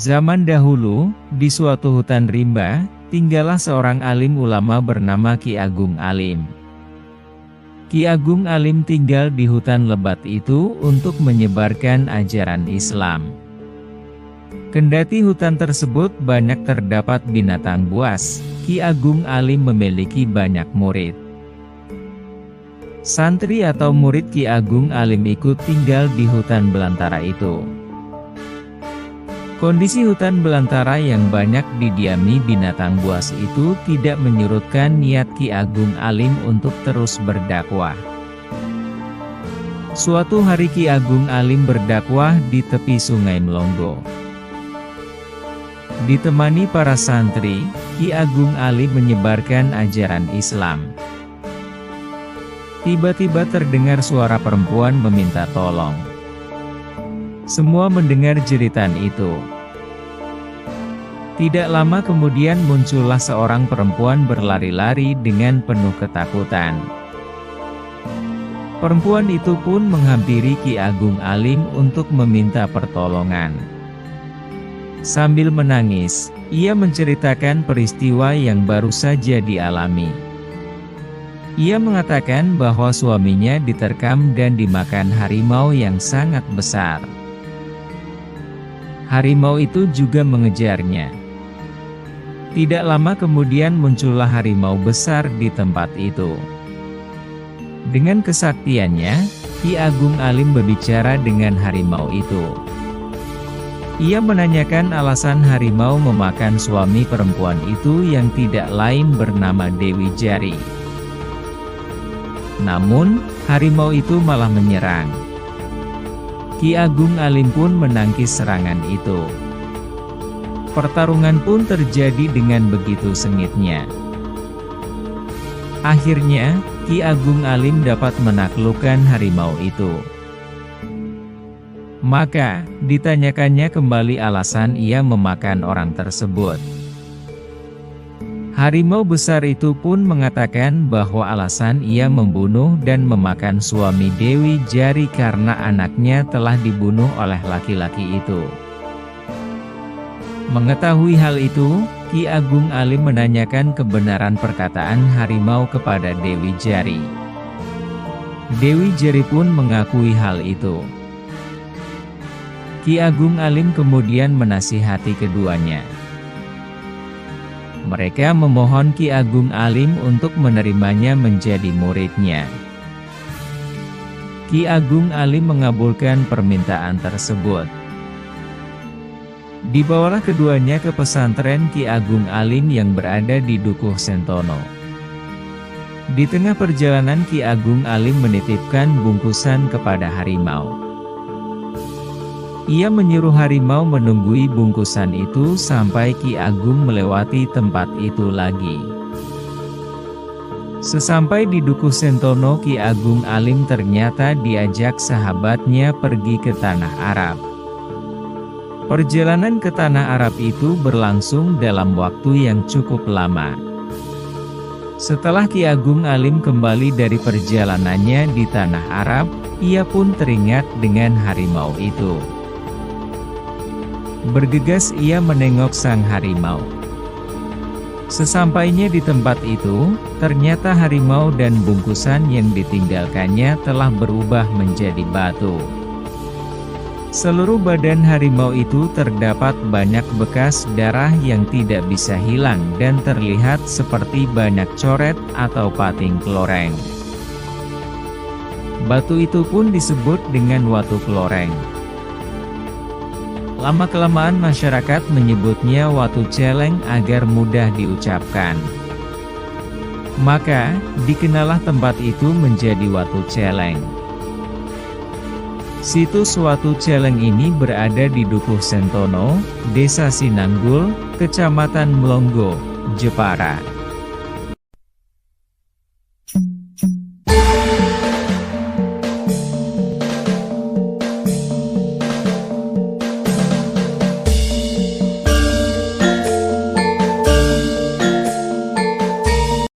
Zaman dahulu, di suatu hutan rimba, tinggallah seorang alim ulama bernama Ki Agung Alim. Ki Agung Alim tinggal di hutan lebat itu untuk menyebarkan ajaran Islam. Kendati hutan tersebut banyak terdapat binatang buas, Ki Agung Alim memiliki banyak murid. Santri atau murid Ki Agung Alim ikut tinggal di hutan belantara itu. Kondisi hutan belantara yang banyak didiami binatang buas itu tidak menyurutkan niat Ki Agung Alim untuk terus berdakwah. Suatu hari Ki Agung Alim berdakwah di tepi Sungai Melonggo. Ditemani para santri, Ki Agung Alim menyebarkan ajaran Islam. Tiba-tiba terdengar suara perempuan meminta tolong. Semua mendengar jeritan itu. Tidak lama kemudian muncullah seorang perempuan berlari-lari dengan penuh ketakutan. Perempuan itu pun menghampiri Ki Agung Alim untuk meminta pertolongan. Sambil menangis, ia menceritakan peristiwa yang baru saja dialami. Ia mengatakan bahwa suaminya diterkam dan dimakan harimau yang sangat besar. Harimau itu juga mengejarnya. Tidak lama kemudian muncullah harimau besar di tempat itu. Dengan kesaktiannya, Ki Agung Alim berbicara dengan harimau itu. Ia menanyakan alasan harimau memakan suami perempuan itu yang tidak lain bernama Dewi Jari. Namun, harimau itu malah menyerang. Ki Agung Alim pun menangkis serangan itu. Pertarungan pun terjadi dengan begitu sengitnya. Akhirnya, Ki Agung Alim dapat menaklukkan harimau itu. Maka, ditanyakannya kembali alasan ia memakan orang tersebut. Harimau besar itu pun mengatakan bahwa alasan ia membunuh dan memakan suami Dewi Jari karena anaknya telah dibunuh oleh laki-laki itu. Mengetahui hal itu, Ki Agung Alim menanyakan kebenaran perkataan harimau kepada Dewi Jari. Dewi Jari pun mengakui hal itu. Ki Agung Alim kemudian menasihati keduanya. Mereka memohon Ki Agung Alim untuk menerimanya menjadi muridnya. Ki Agung Alim mengabulkan permintaan tersebut. Dibawalah keduanya ke pesantren Ki Agung Alim yang berada di Dukuh Sentono. Di tengah perjalanan Ki Agung Alim menitipkan bungkusan kepada harimau. Ia menyuruh harimau menunggui bungkusan itu sampai Ki Agung melewati tempat itu lagi. Sesampai di Dukuh Sentono, Ki Agung Alim ternyata diajak sahabatnya pergi ke Tanah Arab. Perjalanan ke Tanah Arab itu berlangsung dalam waktu yang cukup lama. Setelah Ki Agung Alim kembali dari perjalanannya di Tanah Arab, ia pun teringat dengan harimau itu. Bergegas ia menengok sang harimau. Sesampainya di tempat itu, ternyata harimau dan bungkusan yang ditinggalkannya telah berubah menjadi batu. Seluruh badan harimau itu terdapat banyak bekas darah yang tidak bisa hilang dan terlihat seperti banyak coret atau pating keloreng. Batu itu pun disebut dengan Watu Keloreng. Lama-kelamaan masyarakat menyebutnya Watu Celeng agar mudah diucapkan. Maka, dikenallah tempat itu menjadi Watu Celeng. Situs Watu Celeng ini berada di Dukuh Sentono, Desa Sinanggul, Kecamatan Melonggo, Jepara.